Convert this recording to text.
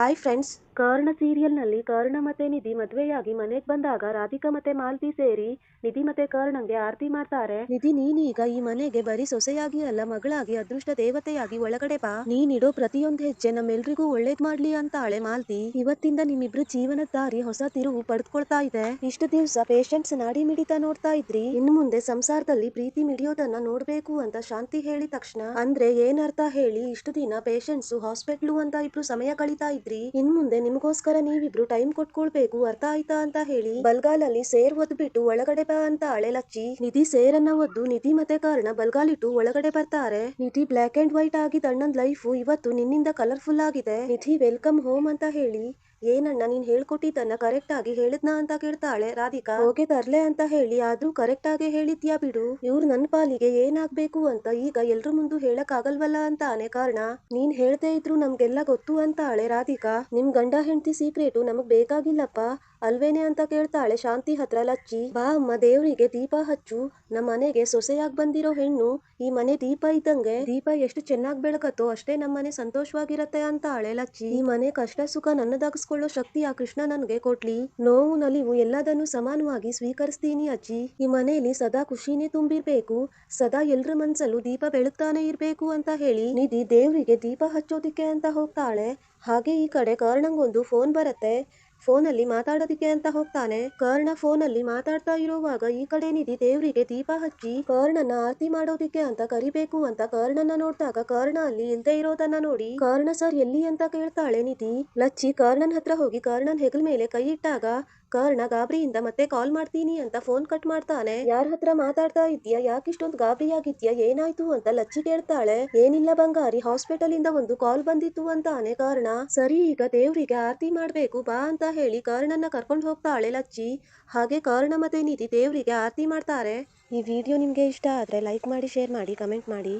Hi friends, Karna ಸೀರಿಯಲ್ನಲ್ಲಿ Karna ಮತ್ತೆ ನಿಧಿ ಮದುವೆಯಾಗಿ ಮನೆಗೆ ಬಂದಾಗ ರಾಧಿಕಾ ಮತ್ತೆ ಮಾಲತಿ ಸೇರಿ ನಿಧಿ ಮತ್ತೆ ಕರ್ಣಂಗೆ ಆರತಿ ಮಾಡ್ತಾರೆ. ನಿಧಿ, ನೀನೀಗ ಈ ಮನೆಗೆ ಬರೀ ಸೊಸೆಯಾಗಿ ಅಲ್ಲ, ಮಗಳಾಗಿ, ಅದೃಷ್ಟ ದೇವತೆಯಾಗಿ ಒಳಗಡೆ ಬಾ. ನೀನಿಡೋ ಪ್ರತಿಯೊಂದು ಹೆಜ್ಜೆ ನಮ್ಮೆಲ್ರಿಗೂ ಒಳ್ಳೇದ್ ಮಾಡ್ಲಿ ಅಂತಾಳೆ ಮಾಲತಿ. ಇವತ್ತಿಂದ ನಿಮ್ಮಿಬ್ರು ಜೀವನದ ದಾರಿ ಹೊಸ ತಿರುವು ಪಡೆದುಕೊಳ್ತಾ ಇದೆ. ಇಷ್ಟು ದಿವಸ ಪೇಷಂಟ್ಸ್ ನಾಡಿ ಮಿಡಿತ ನೋಡ್ತಾ ಇದ್ರಿ, ಇನ್ನು ಮುಂದೆ ಸಂಸಾರದಲ್ಲಿ ಪ್ರೀತಿ ಮಿಡಿಯೋದನ್ನ ನೋಡ್ಬೇಕು ಅಂತ ಶಾಂತಿ ಹೇಳಿದ ತಕ್ಷಣ ಅಂದ್ರೆ ಏನರ್ಥ ಹೇಳಿ? ಇಷ್ಟು ದಿನ ಪೇಷಂಟ್ಸ್ ಹಾಸ್ಪಿಟ್ಲು ಅಂತ ಇಬ್ರು ಸಮಯ ಕಳೀತಾ ಇದ್ರಿ, ಇನ್ ಮುಂದೆ ನಿಮಗೋಸ್ಕರ ನೀವಿಬ್ರು ಟೈಮ್ ಕೊಟ್ಕೊಳ್ಬೇಕು, ಅರ್ಥ ಆಯ್ತಾ ಅಂತ ಹೇಳಿ ಬಲ್ಗಾಲಲ್ಲಿ ಸೇರ್ ಒದ್ಬಿಟ್ಟು ಒಳಗಡೆ ಬಾ ಅಂತ ಲಚ್ಚಿ. ನಿಧಿ ಸೇರನ್ನ ಒದ್ದು ನಿಧಿ ಮತ್ತೆ ಕರ್ಣ ಬಲ್ಗಾಲಿಟ್ಟು ಒಳಗಡೆ ಬರ್ತಾರೆ. ನಿಧಿ ಬ್ಲಾಕ್ ಅಂಡ್ ವೈಟ್ ಆಗಿದ್ದ ಅಣ್ಣನ್ ಲೈಫ್ ಇವತ್ತು ನಿನ್ನಿಂದ ಕಲರ್ಫುಲ್ ಆಗಿದೆ. ನಿಧಿ ವೆಲ್ಕಮ್ ಹೋಮ್ ಅಂತ ಹೇಳಿ, ಏನಣ್ಣ ನೀನ್ ಹೇಳ್ಕೊಟ್ಟಿದ್ದನ್ನ ಕರೆಕ್ಟ್ ಆಗಿ ಹೇಳಿದ್ನಾ ಅಂತ ಕೇಳ್ತಾಳೆ ರಾಧಿಕಾ. ಹೋಗೆ ತರ್ಲೆ ಅಂತ ಹೇಳಿ, ಆದ್ರೂ ಕರೆಕ್ಟ್ ಆಗಿ ಹೇಳಿದ್ಯಾ ಬಿಡು, ಇವ್ರು ನನ್ ಪಾಲಿಗೆ ಏನಾಗ್ಬೇಕು ಅಂತ ಈಗ ಎಲ್ರ ಮುಂದೆ ಹೇಳಕ್ ಆಗಲ್ವಲ್ಲ ಅಂತಾನೆ ಕರ್ಣ. ನೀನ್ ಹೇಳ್ದೇ ಇದ್ರು ನಮ್ಗೆಲ್ಲ ಗೊತ್ತು ಅಂತಾಳೆ ರಾಧಿಕಾ. ನಿಮ್ ಗಂಡ ಹೆಂಡತಿ ಸೀಕ್ರೆಟು ನಮಗ್ ಬೇಕಾಗಿಲ್ಲಪ್ಪ ಅಲ್ವೇನೆ ಅಂತ ಕೇಳ್ತಾಳೆ ಶಾಂತಿ ಹತ್ರ ಲಚ್ಚಿ. ಬಾ ಅಮ್ಮ, ದೇವ್ರಿಗೆ ದೀಪ ಹಚ್ಚು, ನಮ್ಮ ಮನೆಗೆ ಸೊಸೆಯಾಗಿ ಬಂದಿರೋ ಹೆಣ್ಣು ಈ ಮನೆ ದೀಪ ಇದ್ದಂಗೆ, ದೀಪ ಎಷ್ಟು ಚೆನ್ನಾಗ್ ಬೆಳಕತ್ತೋ ಅಷ್ಟೇ ನಮ್ಮನೆ ಸಂತೋಷವಾಗಿರತ್ತೆ ಅಂತಾಳೆ ಲಚ್ಚಿ. ಈ ಮನೆ ಕಷ್ಟ ಸುಖ ನನ್ನದಾಗಿಸ್ಕೊಳ್ಳೋ ಶಕ್ತಿ ಆ ಕೃಷ್ಣ ನನ್ಗೆ ಕೊಡ್ಲಿ, ನೋವು ನಲಿವು ಎಲ್ಲದನ್ನು ಸಮಾನವಾಗಿ ಸ್ವೀಕರಿಸ್ತೀನಿ ಅಜ್ಜಿ. ಈ ಮನೆಯಲ್ಲಿ ಸದಾ ಖುಷಿನೇ ತುಂಬಿರ್ಬೇಕು, ಸದಾ ಎಲ್ರ ಮನ್ಸಲ್ಲೂ ದೀಪ ಬೆಳಗ್ತಾನೆ ಇರ್ಬೇಕು ಅಂತ ಹೇಳಿ ನಿಧಿ ದೇವ್ರಿಗೆ ದೀಪ ಹಚ್ಚೋದಿಕ್ಕೆ ಅಂತ ಹೋಗ್ತಾಳೆ. ಹಾಗೆ ಈ ಕಡೆ ಕರ್ಣಂಗೊಂದು ಫೋನ್ ಬರುತ್ತೆ. ಫೋನಲ್ಲಿ ಮಾತಾಡೋದಿಕ್ಕೆ ಅಂತ ಹೋಗ್ತಾನೆ. ಕರ್ಣ ಫೋನಲ್ಲಿ ಮಾತಾಡ್ತಾ ಇರೋವಾಗ ಈ ಕಡೆ ನಿಧಿ ದೇವ್ರಿಗೆ ದೀಪ ಹಚ್ಚಿ ಕರ್ಣನ ಆರತಿ ಮಾಡೋದಿಕ್ಕೆ ಅಂತ ಕರಿಬೇಕು ಅಂತ ಕರ್ಣನ ನೋಡ್ದಾಗ ಕರ್ಣ ಅಲ್ಲಿ ಇಲ್ದೇ ಇರೋದನ್ನ ನೋಡಿ ಕರ್ಣ ಸರ್ ಎಲ್ಲಿ ಅಂತ ಕೇಳ್ತಾಳೆ ನಿಧಿ. ಲಚ್ಚಿ ಕರ್ಣನ್ ಹತ್ರ ಹೋಗಿ ಕರ್ಣನ್ ಹೆಗಲ ಮೇಲೆ ಕೈ ಇಟ್ಟಾಗ ಕರ್ಣ ಗಾಬರಿಯಿಂದ ಮತ್ತೆ ಕಾಲ್ ಮಾಡ್ತೀನಿ ಅಂತ ಫೋನ್ ಕಟ್ ಮಾಡ್ತಾನೆ. ಯಾರ ಹತ್ರ ಮಾತಾಡ್ತಾ ಇದ್ಯಾ, ಯಾಕಿಷ್ಟೊಂದು ಗಾಬರಿಯಾಗಿದ್ಯಾ, ಏನಾಯ್ತು ಅಂತ ಲಚ್ಚಿ ಕೇಳ್ತಾಳೆ. ಏನಿಲ್ಲ ಬಂಗಾರಿ, ಹಾಸ್ಪಿಟಲ್ ಇಂದ ಒಂದು ಕಾಲ್ ಬಂದಿತ್ತು ಅಂತಾನೆ ಕರ್ಣ. ಸರಿ, ಈಗ ದೇವ್ರಿಗೆ ಆರತಿ ಮಾಡ್ಬೇಕು ಬಾ ಅಂತ ಹೇಳಿ ಕರ್ಣನ್ನ ಕರ್ಕೊಂಡು ಹೋಗ್ತಾಳೆ ಲಚ್ಚಿ. ಹಾಗೆ ಕರ್ಣ ಮತ್ತೆ ನಿಧಿ ದೇವ್ರಿಗೆ ಆರತಿ ಮಾಡ್ತಾರೆ. ಈ ವಿಡಿಯೋ ನಿಮ್ಗೆ ಇಷ್ಟ ಆದ್ರೆ ಲೈಕ್ ಮಾಡಿ, ಶೇರ್ ಮಾಡಿ, ಕಮೆಂಟ್ ಮಾಡಿ.